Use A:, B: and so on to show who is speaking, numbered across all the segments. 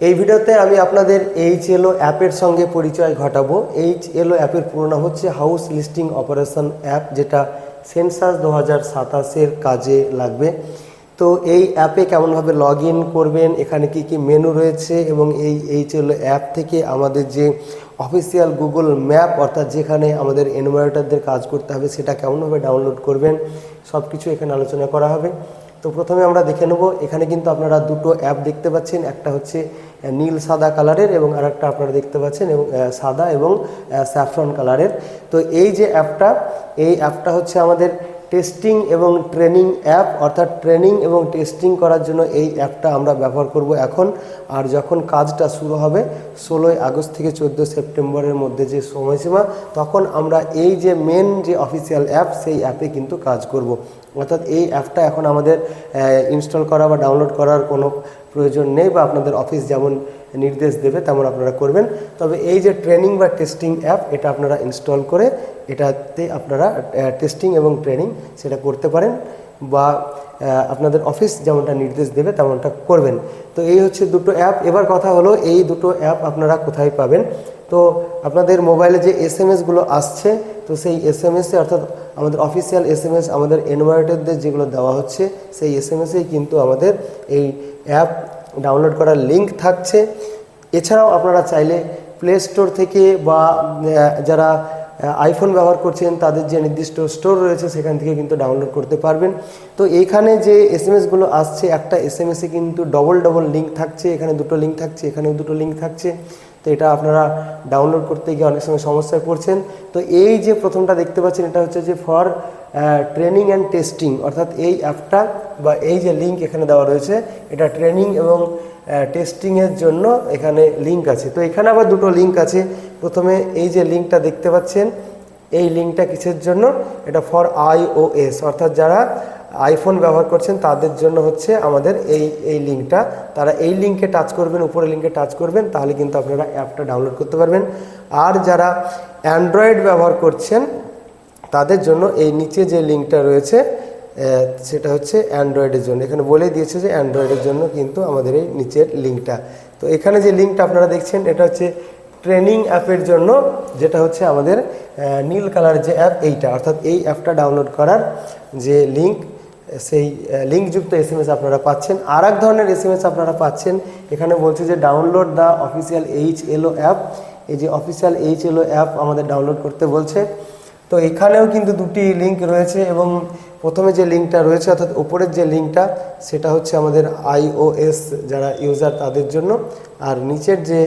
A: এই ভিডিওতে আমি আপনাদের HLO অ্যাপের সঙ্গে পরিচয় ঘটাবো। HLO অ্যাপের পুরো নাম হচ্ছে হাউস লিস্টিং অপারেশন অ্যাপ, যেটা সেন্সাস 2027-এর কাজে লাগবে। তো এই অ্যাপে কেমনভাবে লগ ইন করবেন, এখানে কি কি মেনু রয়েছে এবং এই HLO অ্যাপ থেকে আমাদের যে অফিসিয়াল গুগল ম্যাপ, অর্থাৎ যেখানে আমাদের এনুমারেটরদের কাজ করতে হবে, সেটা কেমনভাবে ডাউনলোড করবেন, সব কিছু এখানে আলোচনা করা হবে। তো প্রথমে আমরা দেখে নেব, এখানে কিন্তু আপনারা দুটো অ্যাপ দেখতে পাচ্ছেন, একটা হচ্ছে নীল সাদা কালারের এবং আরেকটা আপনারা দেখতে পাচ্ছেন এবং সাদা এবং স্যাফরন কালারের। তো এই যে অ্যাপটা, এই অ্যাপটা হচ্ছে আমাদের টেস্টিং এবং ট্রেনিং অ্যাপ, অর্থাৎ ট্রেনিং এবং টেস্টিং করার জন্য এই অ্যাপটা আমরা ব্যবহার করব এখন। আর যখন কাজটা শুরু হবে 16ই আগস্ট থেকে 14 সেপ্টেম্বরের মধ্যে যে সময়সীমা, তখন আমরা এই যে মেন যে অফিসিয়াল অ্যাপ, সেই অ্যাপে কিন্তু কাজ করব। অর্থাৎ এই অ্যাপটা এখন আমাদের ইনস্টল করা বা ডাউনলোড করার কোনো প্রয়োজন নেই, বা আপনাদের অফিস যেমন নির্দেশ দেবে তেমন আপনারা করবেন। তবে এই যে ট্রেনিং বা টেস্টিং অ্যাপ, এটা আপনারা ইনস্টল করে এটাতে আপনারা টেস্টিং এবং ট্রেনিং সেটা করতে পারেন, বা আপনাদের অফিস যেমনটা নির্দেশ দেবে তেমনটা করবেন। তো এই হচ্ছে দুটো অ্যাপ। এবার কথা হলো, এই দুটো অ্যাপ আপনারা কোথায় পাবেন। তো আপনাদের মোবাইলে যে SMS-গুলো আসছে, তো সেই SMS-এ, অর্থাৎ আমাদের অফিসিয়াল SMS আমাদের এনভায়রনমেন্টদের যেগুলো দেওয়া হচ্ছে, সেই SMS-এই কিন্তু আমাদের এই অ্যাপ ডাউনলোড করার লিঙ্ক থাকছে। এছাড়াও আপনারা চাইলে প্লে স্টোর থেকে বা যারা আইফোন ব্যবহার করছেন তাদের যে নির্দিষ্ট স্টোর রয়েছে সেখান থেকে কিন্তু ডাউনলোড করতে পারবেন। তো এইখানে যে SMS-গুলো আসছে, একটা SMS-এ কিন্তু ডবল লিঙ্ক থাকছে, এখানে দুটো লিঙ্ক থাকছে, এখানেও দুটো লিঙ্ক থাকছে। তো এটা আপনারা ডাউনলোড করতে গিয়ে অনেক সময় সমস্যায় পড়ছেন। তো এই যে প্রথমটা দেখতে পাচ্ছেন, এটা হচ্ছে যে ফর ট্রেনিং অ্যান্ড টেস্টিং, অর্থাৎ এই অ্যাপটা বা এই যে লিঙ্ক এখানে দেওয়া রয়েছে, এটা ট্রেনিং এবং টেস্টিংয়ের জন্য এখানে লিঙ্ক আছে। তো এখানে আবার দুটো লিঙ্ক আছে। প্রথমে এই যে লিঙ্কটা দেখতে পাচ্ছেন, এই লিঙ্কটা কিসের জন্য, এটা ফর iOS, অর্থাৎ যারা আইফোন ব্যবহার করছেন তাদের জন্য হচ্ছে আমাদের এই লিঙ্কটা। তারা এই লিঙ্কে টাচ করবেন, উপরে লিঙ্কে টাচ করবেন, তাহলে কিন্তু আপনারা অ্যাপটা ডাউনলোড করতে পারবেন। আর যারা অ্যান্ড্রয়েড ব্যবহার করছেন তাদের জন্য এই নিচে যে লিঙ্কটা রয়েছে, সেটা হচ্ছে অ্যান্ড্রয়েডের জন্য। এখানে বলে দিয়েছে যে অ্যান্ড্রয়েডের জন্য কিন্তু আমাদের এই নিচের লিঙ্কটা। তো এখানে যে লিঙ্কটা আপনারা দেখছেন, এটা হচ্ছে ট্রেনিং অ্যাপের জন্য, যেটা হচ্ছে আমাদের নীল কালার যে অ্যাপ, এইটা, অর্থাৎ এই অ্যাপটা ডাউনলোড করার যে লিঙ্ক, সেই লিঙ্কযুক্ত SMS আপনারা পাচ্ছেন। আর এক ধরনের SMS আপনারা পাচ্ছেন, এখানে বলছে যে download the official HLO app. এই যে অফিসিয়াল HLO অ্যাপ আমাদের ডাউনলোড করতে বলছে। তো এখানেও কিন্তু দুটি লিঙ্ক রয়েছে, এবং প্রথমে যে লিঙ্কটা রয়েছে, অর্থাৎ উপরের যে লিঙ্কটা, সেটা হচ্ছে আমাদের iOS যারা ইউজার তাদের জন্য, আর নিচের যে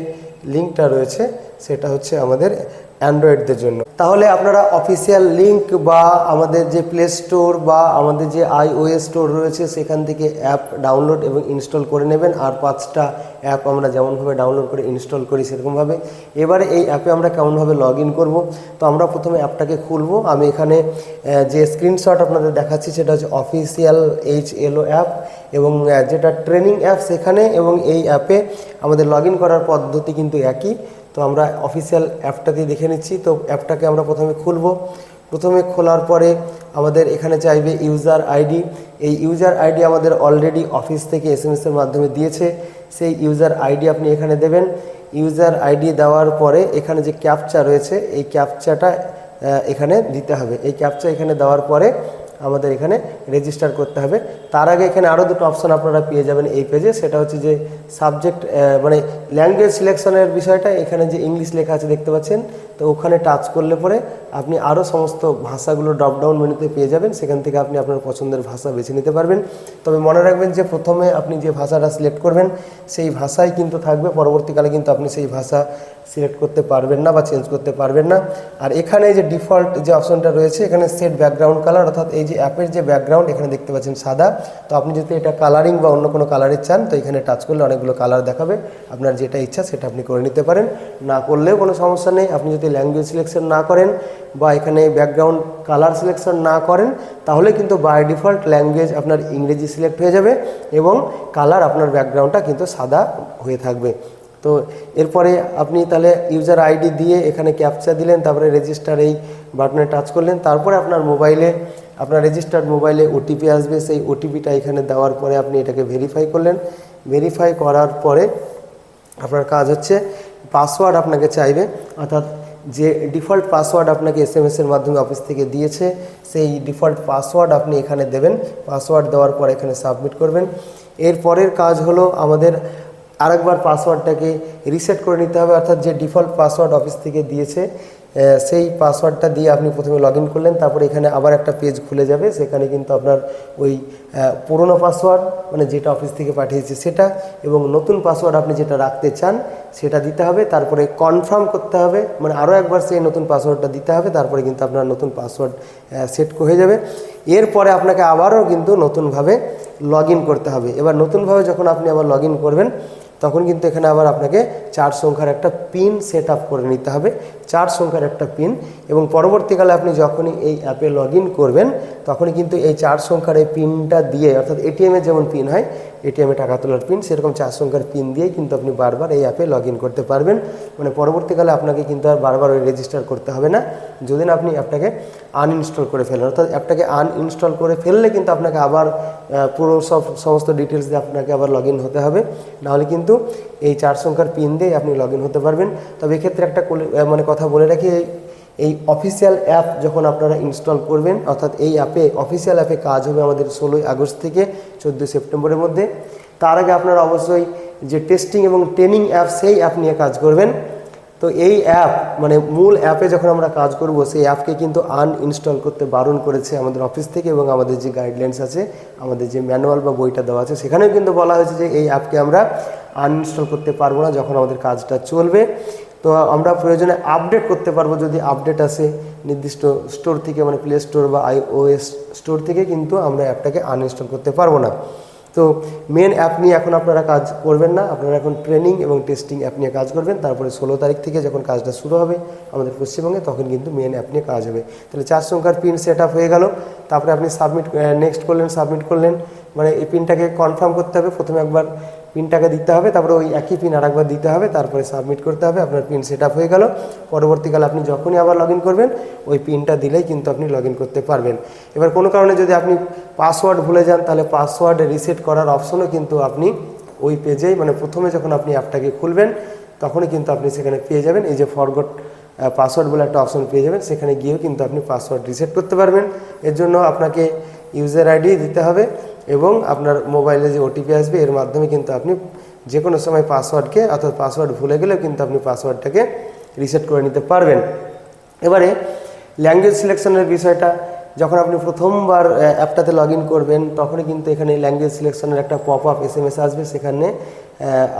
A: লিঙ্কটা রয়েছে সেটা হচ্ছে আমাদের অ্যান্ড্রয়েডদের জন্য। তাহলে আপনারা অফিসিয়াল লিঙ্ক বা আমাদের যে প্লে স্টোর বা আমাদের যে iOS স্টোর রয়েছে সেখান থেকে অ্যাপ ডাউনলোড এবং ইনস্টল করে নেবেন। আর 5টা অ্যাপ আমরা যেমনভাবে ডাউনলোড করে ইনস্টল করি সেরকমভাবে। এবারে এই অ্যাপে আমরা কেমনভাবে লগ ইন করবো, তো আমরা প্রথমে অ্যাপটাকে খুলবো। আমি এখানে যে স্ক্রিনশট আপনাদের দেখাচ্ছি সেটা হচ্ছে অফিসিয়াল HLO অ্যাপ, এবং যেটা ট্রেনিং অ্যাপ সেখানে, এবং এই অ্যাপে আমাদের লগ ইন করার পদ্ধতি কিন্তু একই। তো আমরা অফিসিয়াল অ্যাপটা দিয়ে দেখে নিচ্ছি। তো অ্যাপটাকে আমরা প্রথমে খুলব। প্রথমে খোলার পরে আমাদের এখানে চাইবে ইউজার আইডি। এই ইউজার আইডি আমাদের অলরেডি অফিস থেকে SMS-এর মাধ্যমে দিয়েছে। সেই ইউজার আইডি আপনি এখানে দেবেন। ইউজার আইডি দেওয়ার পরে এখানে যে ক্যাপচা রয়েছে, এই ক্যাপচাটা এখানে দিতে হবে। এই ক্যাপচা এখানে দেওয়ার পরে আমাদের এখানে রেজিস্টার করতে হবে। তার আগে এখানে আরও দুটো অপশান আপনারা পেয়ে যাবেন এই পেজে, সেটা হচ্ছে যে সাবজেক্ট, মানে ল্যাঙ্গুয়েজ সিলেকশনের বিষয়টা। এখানে যে ইংলিশ লেখা আছে দেখতে পাচ্ছেন, তো ওখানে টাচ করলে পরে আপনি আরও সমস্ত ভাষাগুলো ড্রপডাউন মেনুতে পেয়ে যাবেন। সেখান থেকে আপনি আপনার পছন্দের ভাষা বেছে নিতে পারবেন। তবে মনে রাখবেন যে প্রথমে আপনি যে ভাষাটা সিলেক্ট করবেন সেই ভাষাই কিন্তু থাকবে, পরবর্তীকালে কিন্তু আপনি সেই ভাষা সিলেক্ট করতে পারবেন না বা চেঞ্জ করতে পারবেন না। আর এখানে যে ডিফল্ট যে অপশনটা রয়েছে, এখানে সেট ব্যাকগ্রাউন্ড কালার, অর্থাৎ এই যে অ্যাপের যে ব্যাকগ্রাউন্ড এখানে দেখতে পাচ্ছেন সাদা। তো আপনি যদি এটা কালারিং বা অন্য কোনো কালারের চান, তো এখানে টাচ করলে অনেকগুলো কালার দেখাবে। আপনার যেটা ইচ্ছা সেটা আপনি করে নিতে পারেন, না করলেও কোনো সমস্যা নেই। আপনি যদি ল্যাঙ্গুয়েজ সিলেকশন না করেন বা এখানে ব্যাকগ্রাউন্ড কালার সিলেকশন না করেন, তাহলে কিন্তু বাই ডিফল্ট ল্যাঙ্গুয়েজ আপনার ইংরেজি সিলেক্ট হয়ে যাবে এবং কালার আপনার ব্যাকগ্রাউন্ডটা কিন্তু সাদা হয়ে থাকবে। তো এরপরে আপনি তাহলে ইউজার আইডি দিয়ে এখানে ক্যাপচা দিলেন, তারপরে রেজিস্টার এই বাটনে টাচ করলেন। তারপরে আপনার মোবাইলে, আপনার রেজিস্টার্ড মোবাইলে OTP আসবে। সেই OTPটা এখানে দেওয়ার পরে আপনি এটাকে ভেরিফাই করলেন। ভেরিফাই করার পরে আপনার কাজ হচ্ছে পাসওয়ার্ড আপনাকে চাইবে, অর্থাৎ যে ডিফল্ট পাসওয়ার্ড আপনাকে এসএমএসের মাধ্যমে অফিস থেকে দিয়েছে সেই ডিফল্ট পাসওয়ার্ড আপনি এখানে দেবেন। পাসওয়ার্ড দেওয়ার পর এখানে সাবমিট করবেন। এর পরের কাজ হলো আমাদের আরেকবার পাসওয়ার্ডটাকে রিসেট করে নিতে হবে, অর্থাৎ যে ডিফল্ট পাসওয়ার্ড অফিস থেকে দিয়েছে সেই পাসওয়ার্ডটা দিয়ে আপনি প্রথমে লগ ইন করলেন, তারপরে এখানে আবার একটা পেজ খুলে যাবে, সেখানে কিন্তু আপনার ওই পুরনো পাসওয়ার্ড মানে যেটা অফিস থেকে পাঠিয়েছে সেটা এবং নতুন পাসওয়ার্ড আপনি যেটা রাখতে চান সেটা দিতে হবে। তারপরে কনফার্ম করতে হবে, মানে আরও একবার সেই নতুন পাসওয়ার্ডটা দিতে হবে, তারপরে কিন্তু আপনার নতুন পাসওয়ার্ড সেট হয়ে যাবে। এরপরে আপনাকে আবারও কিন্তু নতুনভাবে লগ ইন করতে হবে। এবার নতুনভাবে যখন আপনি আবার লগ ইন করবেন তখন কিন্তু এখানে আবার আপনাকে 4 সংখ্যার একটা পিন সেট আপ করে নিতে হবে, 4 সংখ্যার একটা পিন। এবং পরবর্তীকালে আপনি যখনই এই অ্যাপে লগ ইন করবেন তখনই কিন্তু এই 4 সংখ্যার এই পিনটা দিয়ে, অর্থাৎ এটিএমে যেমন পিন হয় এটিএমে টাকা তোলার পিন, সেরকম 4 সংখ্যার পিন দিয়েই কিন্তু আপনি বারবার এই অ্যাপে লগ ইন করতে পারবেন। মানে পরবর্তীকালে আপনাকে কিন্তু আর বারবার ওই রেজিস্টার করতে হবে না, যদি না আপনি অ্যাপটাকে আনইনস্টল করে ফেলেন। অর্থাৎ অ্যাপটাকে আনইনস্টল করে ফেললে কিন্তু আপনাকে আবার পুরো সমস্ত ডিটেলস দিয়ে আপনাকে আবার লগ ইন হতে হবে, নাহলে কিন্তু এই 4 সংখ্যার পিন দিয়ে আপনি লগ ইন হতে পারবেন। তবে এক্ষেত্রে একটা মানে কথা বলে রাখি, এই অফিসিয়াল অ্যাপ যখন আপনারা ইনস্টল করবেন, অর্থাৎ এই অ্যাপে অফিসিয়াল অ্যাপে কাজ হবে আমাদের 16 আগস্ট থেকে 14 সেপ্টেম্বরের মধ্যে। তার আগে আপনারা অবশ্যই যে টেস্টিং এবং ট্রেনিং অ্যাপ সেই অ্যাপ নিয়ে কাজ করবেন। তো এই অ্যাপ মানে মূল অ্যাপে যখন আমরা কাজ করব সেই অ্যাপকে কিন্তু আনইনস্টল করতে বারণ করেছে আমাদের অফিস থেকে, এবং আমাদের যে গাইডলাইন্স আছে, আমাদের যে ম্যানুয়াল বা বইটা দেওয়া আছে সেখানেও কিন্তু বলা হয়েছে যে এই অ্যাপকে আমরা আনইনস্টল করতে পারবো না যখন আমাদের কাজটা চলবে। তো আমরা প্রয়োজনে আপডেট করতে পারবো যদি আপডেট আসে নির্দিষ্ট স্টোর থেকে, মানে প্লে স্টোর বা iOS স্টোর থেকে, কিন্তু আমরা অ্যাপটাকে আনইনস্টল করতে পারবো না। তো মেন অ্যাপ নিয়ে এখন আপনারা কাজ করবেন না, আপনারা এখন ট্রেনিং এবং টেস্টিং অ্যাপ নিয়ে কাজ করবেন। তারপরে 16 তারিখ থেকে যখন কাজটা শুরু হবে আমাদের পশ্চিমবঙ্গে তখন কিন্তু মেন অ্যাপ নিয়ে কাজ হবে। তাহলে 4 সংখ্যার পিন সেট আপ হয়ে গেল, তারপরে আপনি সাবমিট নেক্সট করলেন, সাবমিট করলেন, মানে এই পিনটাকে কনফার্ম করতে হবে। প্রথমে একবার পিনটাকে দিতে হবে, তারপরে ওই একই পিন আরেকবার দিতে হবে, তারপরে সাবমিট করতে হবে। আপনার পিন সেট আপ হয়ে গেল। পরবর্তীকালে আপনি যখনই আবার লগ ইন করবেন ওই পিনটা দিলেই কিন্তু আপনি লগ ইন করতে পারবেন। এবার কোনো কারণে যদি আপনি পাসওয়ার্ড ভুলে যান তাহলে পাসওয়ার্ড রিসেট করার অপশনও কিন্তু আপনি ওই পেজেই, মানে প্রথমে যখন আপনি অ্যাপটাকে খুলবেন তখনই কিন্তু আপনি সেখানে পেয়ে যাবেন এই যে ফরগট পাসওয়ার্ড বলে একটা অপশন পেয়ে যাবেন, সেখানে গিয়েও কিন্তু আপনি পাসওয়ার্ড রিসেট করতে পারবেন। এর জন্য আপনাকে ইউজার আইডি দিতে হবে এবং আপনার মোবাইলে যে ওটিপি আসবে এর মাধ্যমে কিন্তু আপনি যে কোনো সময় পাসওয়ার্ডকে, অর্থাৎ পাসওয়ার্ড ভুলে গেলেও কিন্তু আপনি পাসওয়ার্ডটাকে রিসেট করে নিতে পারবেন। এবারে ল্যাঙ্গুয়েজ সিলেকশনের বিষয়টা, যখন আপনি প্রথমবার অ্যাপটাতে লগ ইন করবেন তখনই কিন্তু এখানে ল্যাঙ্গুয়েজ সিলেকশনের একটা পপ আপ এসএমএস আসবে, সেখানে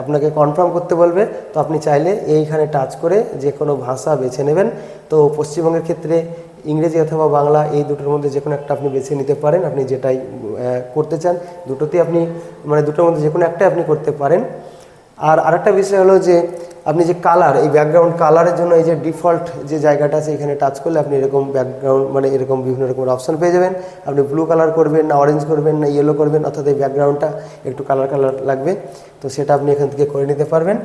A: আপনাকে কনফার্ম করতে বলবে। তো আপনি চাইলে এইখানে টাচ করে যে কোনো ভাষা বেছে নেবেন। তো পশ্চিমবঙ্গের ক্ষেত্রে ইংরেজি অথবা বাংলা এই দুটোর মধ্যে যে কোনো একটা আপনি বেছে নিতে পারেন, আপনি যেটাই করতে চান দুটোতেই আপনি, মানে দুটোর মধ্যে যে কোনো একটাই আপনি করতে পারেন। আর আরেকটা বিষয় হলো যে আপনি যে কালার, এই ব্যাকগ্রাউন্ড কালারের জন্য এই যে ডিফল্ট যে জায়গাটা আছে এখানে টাচ করলে আপনি এরকম ব্যাকগ্রাউন্ড, মানে এরকম বিভিন্ন রকমের অপশন পেয়ে যাবেন। আপনি ব্লু কালার করবেন না অরেঞ্জ করবেন না ইয়েলো করবেন, অর্থাৎ এই ব্যাকগ্রাউন্ডটা একটু কালার কালার লাগবে, তো সেটা আপনি এখান থেকে করে নিতে পারবেন।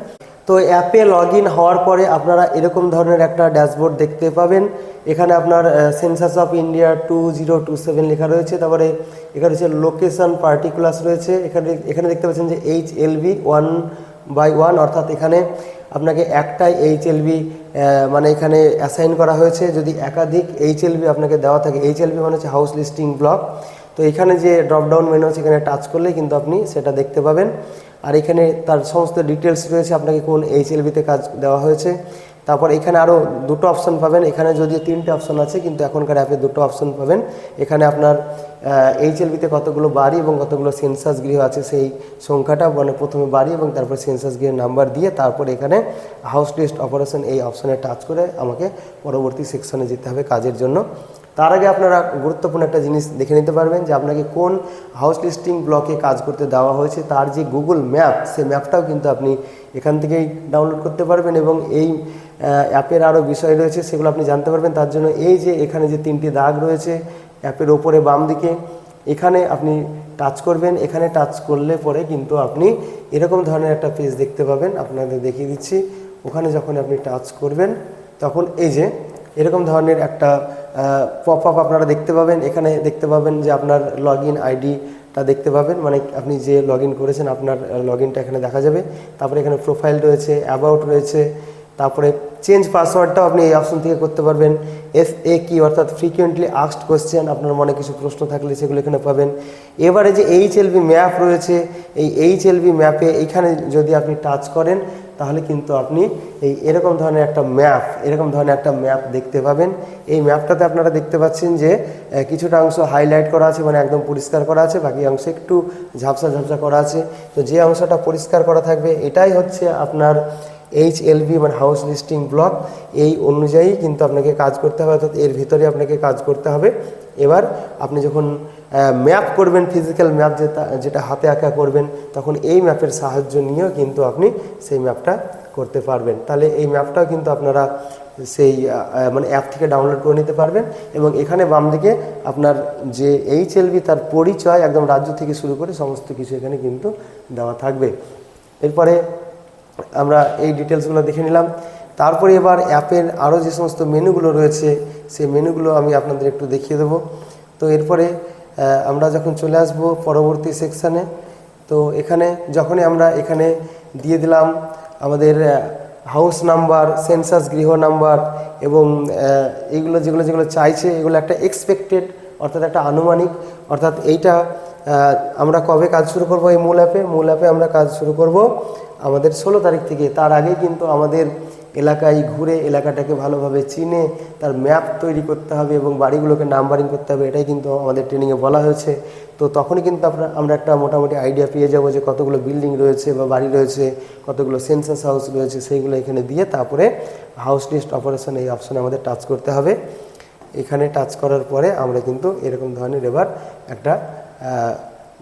A: তো অ্যাপে লগ ইন হওয়ার পরে আপনারা এরকম ধরনের একটা ড্যাশবোর্ড দেখতে পাবেন। এখানে আপনার সেন্সাস অফ ইন্ডিয়া 2027 লেখা রয়েছে, তারপরে এখানে হচ্ছে লোকেশন পার্টিকুলার্স রয়েছে। এখানে দেখতে পাচ্ছেন যে HLB 1/1, অর্থাৎ এখানে আপনাকে একটাই HLB মানে এখানে অ্যাসাইন করা হয়েছে। যদি একাধিক HLB আপনাকে দেওয়া থাকে, HLB মানে হচ্ছে হাউস লিস্টিং ব্লক, তো এখানে যে ড্রপডাউন মেনু আছে এখানে টাচ করলে কিন্তু আপনি সেটা দেখতে পাবেন। আর এখানে তার সমস্ত ডিটেলস রয়েছে, আপনাকে কোন HLBতে কাজ দেওয়া হয়েছে। তারপর এখানে আরও দুটো অপশন পাবেন, এখানে যদিও 3টে অপশন আছে কিন্তু এখনকার অ্যাপে দুটো অপশন পাবেন। এখানে আপনার HLBতে কতগুলো বাড়ি এবং কতগুলো সেন্সাস গৃহ আছে সেই সংখ্যাটা, মানে প্রথমে বাড়ি এবং তারপর সেন্সাস গৃহের নাম্বার দিয়ে তারপর এখানে হাউস লিস্ট অপারেশন এই অপশনে টাচ করে আমাকে পরবর্তী সেকশনে যেতে হবে কাজের জন্য। তার আগে আপনারা গুরুত্বপূর্ণ একটা জিনিস দেখে নিতে পারবেন যে আপনাকে কোন হাউস লিস্টিং ব্লকে কাজ করতে দেওয়া হয়েছে, তার যে গুগল ম্যাপ, সেই ম্যাপটাও কিন্তু আপনি এখান থেকেই ডাউনলোড করতে পারবেন। এবং এই অ্যাপের আরও বিষয় রয়েছে সেগুলো আপনি জানতে পারবেন। তার জন্য এই যে এখানে যে 3টি দাগ রয়েছে অ্যাপের ওপরে বাম দিকে, এখানে আপনি টাচ করবেন। এখানে টাচ করলে পরে কিন্তু আপনি এরকম ধরনের একটা পেজ দেখতে পাবেন, আপনাদের দেখিয়ে দিচ্ছি। ওখানে যখন আপনি টাচ করবেন তখন এই যে এরকম ধরনের একটা পপ আপ আপনারা দেখতে পাবেন। এখানে দেখতে পাবেন যে আপনার লগ ইন আইডি টা দেখতে পাবেন, মানে আপনি যে লগ ইন করেছেন আপনার লগ ইনটা এখানে দেখা যাবে। তারপরে এখানে প্রোফাইল রয়েছে, অ্যাবাউট রয়েছে, তারপরে চেঞ্জ পাসওয়ার্ডটাও আপনি এই অপশন থেকে করতে পারবেন। FAQ অর্থাৎ ফ্রিকুয়েন্টলি আস্কড কোয়েশ্চেন, আপনার মনে কিছু প্রশ্ন থাকলে সেগুলো এখানে পাবেন। এবারে যে HLB ম্যাপ রয়েছে, এই HLB ম্যাপে এইখানে যদি আপনি টাচ করেন তাহলে কিন্তু আপনি এরকম ধরনের একটা ম্যাপ দেখতে পাবেন। এই ম্যাপটাতে আপনারা দেখতে পাচ্ছেন যে কিছুটা অংশ হাইলাইট করা আছে, মানে একদম পরিষ্কার করা আছে, বাকি অংশ একটু ঝাপসা ঝাপসা করা আছে। তো যে অংশটা পরিষ্কার করা থাকবে এটাই হচ্ছে আপনার HLB মানে হাউস লিস্টিং ব্লক। এই অনুযায়ী কিন্তু আপনাকে কাজ করতে হবে, অর্থাৎ এর ভিতরে আপনাকে কাজ করতে হবে। এবার আপনি যখন ম্যাপ করবেন, ফিজিক্যাল ম্যাপ যেটা হাতে আঁকা করবেন, তখন এই ম্যাপের সাহায্য নিয়েও কিন্তু আপনি সেই ম্যাপটা করতে পারবেন। তাহলে এই ম্যাপটাও কিন্তু আপনারা সেই মানে অ্যাপ থেকে ডাউনলোড করে নিতে পারবেন। এবং এখানে বাম দিকে আপনার যে HLB তার পরিচয় একদম রাজ্য থেকে শুরু করে সমস্ত কিছু এখানে কিন্তু দেওয়া থাকবে। এরপরে আমরা এই ডিটেলসগুলো দেখে নিলাম। তারপরে এবার অ্যাপের আরও যে সমস্ত মেনুগুলো রয়েছে সেই মেনুগুলো আমি আপনাদের একটু দেখিয়ে দেবো। তো এরপরে আমরা যখন চলে আসব পরবর্তী সেকশানে, তো এখানে যখনই আমরা এখানে দিয়ে দিলাম আমাদের হাউস নাম্বার, সেন্সাস গৃহ নাম্বার এবং এইগুলো যেগুলো চাইছে এগুলো একটা এক্সপেক্টেড অর্থাৎ একটা আনুমানিক, অর্থাৎ এইটা আমরা কবে কাজ শুরু করব এই মূল অ্যাপে আমরা কাজ শুরু করব আমাদের 16 তারিখ থেকে। তার আগেই কিন্তু আমাদের এলাকায় ঘুরে এলাকাটাকে ভালোভাবে চিনে তার ম্যাপ তৈরি করতে হবে এবং বাড়িগুলোকে নাম্বারিং করতে হবে, এটাই কিন্তু আমাদের ট্রেনিংয়ে বলা হয়েছে। তো তখনই কিন্তু আমরা একটা মোটামুটি আইডিয়া পেয়ে যাবো যে কতগুলো বিল্ডিং রয়েছে বা বাড়ি রয়েছে, কতগুলো সেন্সাস হাউস রয়েছে, সেইগুলো এখানে দিয়ে তারপরে হাউস লিস্ট অপারেশন এই অপশনে আমাদের টাচ করতে হবে। এখানে টাচ করার পরে আমরা কিন্তু এরকম ধরনের এবার একটা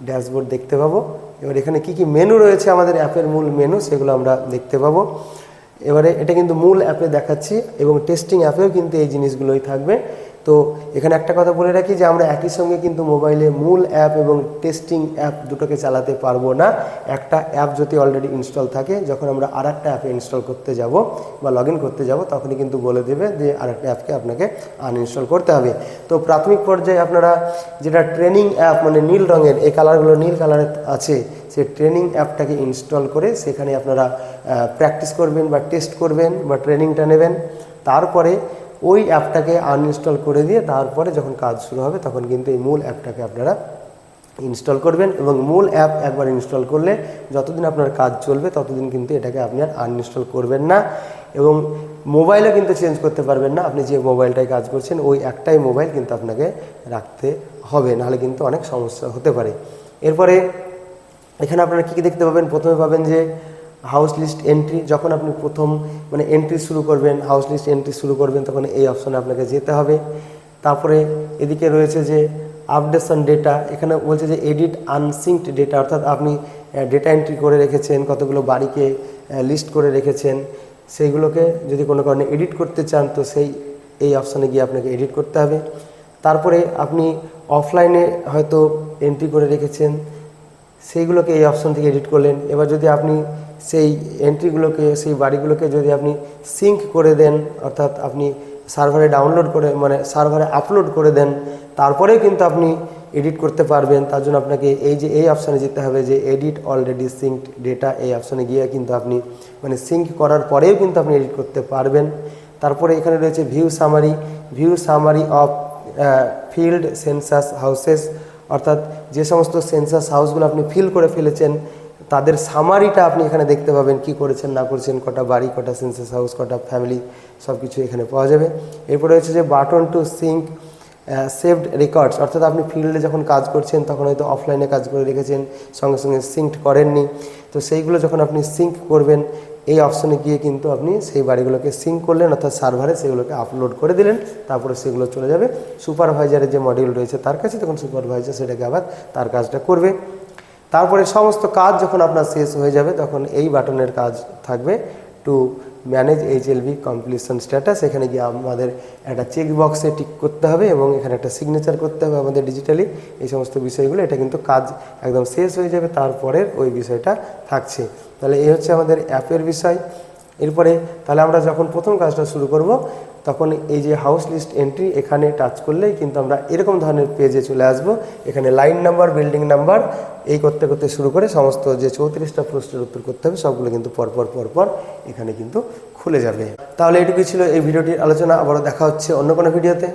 A: ড্যাশবোর্ড দেখতে পাবো। এবার এখানে কি কি মেনু রয়েছে আমাদের অ্যাপের মূল মেনু সেগুলো আমরা দেখতে পাবো। এবারে এটা কিন্তু মূল অ্যাপে দেখাচ্ছি এবং টেস্টিং অ্যাপেও কিন্তু এই জিনিসগুলোই থাকবে। তো এখানে একটা কথা বলে রাখি যে আমরা একই সঙ্গে কিন্তু মোবাইলে মূল অ্যাপ এবং টেস্টিং অ্যাপ দুটোকে চালাতে পারবো না। একটা অ্যাপ যদি অলরেডি ইনস্টল থাকে, যখন আমরা আরেকটা অ্যাপে ইনস্টল করতে যাব বা লগ ইন করতে যাব তখনই কিন্তু বলে দেবে যে আরেকটা অ্যাপকে আপনাকে আনইনস্টল করতে হবে। তো প্রাথমিক পর্যায়ে আপনারা যেটা ট্রেনিং অ্যাপ মানে নীল রঙের, এই কালারগুলো নীল কালারের আছে, সেই ট্রেনিং অ্যাপটাকে ইনস্টল করে সেখানে আপনারা প্র্যাকটিস করবেন বা টেস্ট করবেন বা ট্রেনিংটা নেবেন। তারপরে ওই অ্যাপটাকে আনইনস্টল করে দিয়ে তারপরে যখন কাজ শুরু হবে তখন কিন্তু এই মূল অ্যাপটাকে আপনারা ইনস্টল করবেন। এবং মূল অ্যাপ একবার ইনস্টল করলে যতদিন আপনার কাজ চলবে ততদিন কিন্তু এটাকে আপনি আর আনইনস্টল করবেন না। এবং মোবাইলও কিন্তু চেঞ্জ করতে পারবেন না, আপনি যে মোবাইলটায় কাজ করছেন ওই একটাই মোবাইল কিন্তু আপনাকে রাখতে হবে, নাহলে কিন্তু অনেক সমস্যা হতে পারে। এরপরে এখানে আপনারা কী কী দেখতে পাবেন, প্রথমে পাবেন যে হাউস লিস্ট এন্ট্রি। যখন আপনি প্রথম মানে এন্ট্রি শুরু করবেন, হাউস লিস্ট এন্ট্রি শুরু করবেন, তখন এই অপশনে আপনাকে যেতে হবে। তারপরে এদিকে রয়েছে যে আপডেশন ডেটা, এখানে বলছে যে এডিট আনসিঙ্কড ডেটা, অর্থাৎ আপনি ডেটা এন্ট্রি করে রেখেছেন, কতগুলো বাড়িকে লিস্ট করে রেখেছেন, সেইগুলোকে যদি কোনো কারণে এডিট করতে চান তো এই অপশানে গিয়ে আপনাকে এডিট করতে হবে। তারপরে আপনি অফলাইনে হয়তো এন্ট্রি করে রেখেছেন, সেইগুলোকে এই অপশন থেকে এডিট করলেন। এবার যদি আপনি সেই এন্ট্রিগুলোকে, সেই বাড়িগুলোকে যদি আপনি সিঙ্ক করে দেন, অর্থাৎ আপনি সার্ভারে ডাউনলোড করে মানে সার্ভারে আপলোড করে দেন, তারপরেও কিন্তু আপনি এডিট করতে পারবেন। তার জন্য আপনাকে এই অপশানে যেতে হবে যে এডিট অলরেডি সিঙ্কড ডেটা, এই অপশানে গিয়ে কিন্তু আপনি মানে সিঙ্ক করার পরেও কিন্তু আপনি এডিট করতে পারবেন। তারপরে এখানে রয়েছে view summary of field census houses, অর্থাৎ যে সমস্ত সেন্সাস হাউসগুলো আপনি ফিল করে ফেলেছেন তাদের সামারিটা আপনি এখানে দেখতে পাবেন, কি করেছেন না করেছেন, কটা বাড়ি, কটা সেন্সাস হাউস, কটা ফ্যামিলি, সব কিছু এখানে পাওয়া যাবে। এরপরে হচ্ছে যে button to sync saved records, অর্থাৎ আপনি ফিল্ডে যখন কাজ করছেন তখন হয়তো অফলাইনে কাজ করে রেখেছেন, সঙ্গে সঙ্গে সিঙ্কড করেননি, তো সেইগুলো যখন আপনি সিঙ্ক করবেন এই অপশনে গিয়ে কিন্তু আপনি সেই বাড়িগুলোকে সিঙ্ক করলেন, অর্থাৎ সার্ভারে সেগুলোকে আপলোড করে দিলেন। তারপরে সেগুলো চলে যাবে সুপারভাইজারের যে মডিউল রয়েছে তার কাছে, তখন সুপারভাইজার সেটাকে আবার তার কাজটা করবে। তারপরে সমস্ত কাজ যখন আপনার শেষ হয়ে যাবে তখন এই বাটনের কাজ থাকবে to manage HLB completion status. এখানে গিয়ে আমাদের একটা চেক বক্সে টিক করতে হবে এবং এখানে একটা সিগনেচার করতে হবে আমাদের ডিজিটালি, এই সমস্ত বিষয়গুলো। এটা কিন্তু কাজ একদম শেষ হয়ে যাবে, তারপরের ওই বিষয়টা থাকছে। তাহলে এই হচ্ছে আমাদের অ্যাপের বিষয়। এরপরে তাহলে আমরা যখন প্রথম কাজটা শুরু করব তখন এই যে হাউস লিস্ট এন্ট্রি এখানে টাচ করলেই কিন্তু আমরা এরকম ধরনের পেজে চলে আসব। এখানে লাইন নাম্বার, বিল্ডিং নাম্বার এই করতে করতে শুরু করে সমস্ত যে 34টা প্রশ্নের উত্তর করতে হবে সবগুলো কিন্তু পরপর এখানে কিন্তু খুলে যাবে। তাহলে এটুকুই ছিল এই ভিডিওটির আলোচনা। আবারও দেখা হচ্ছে অন্য কোনো ভিডিওতে।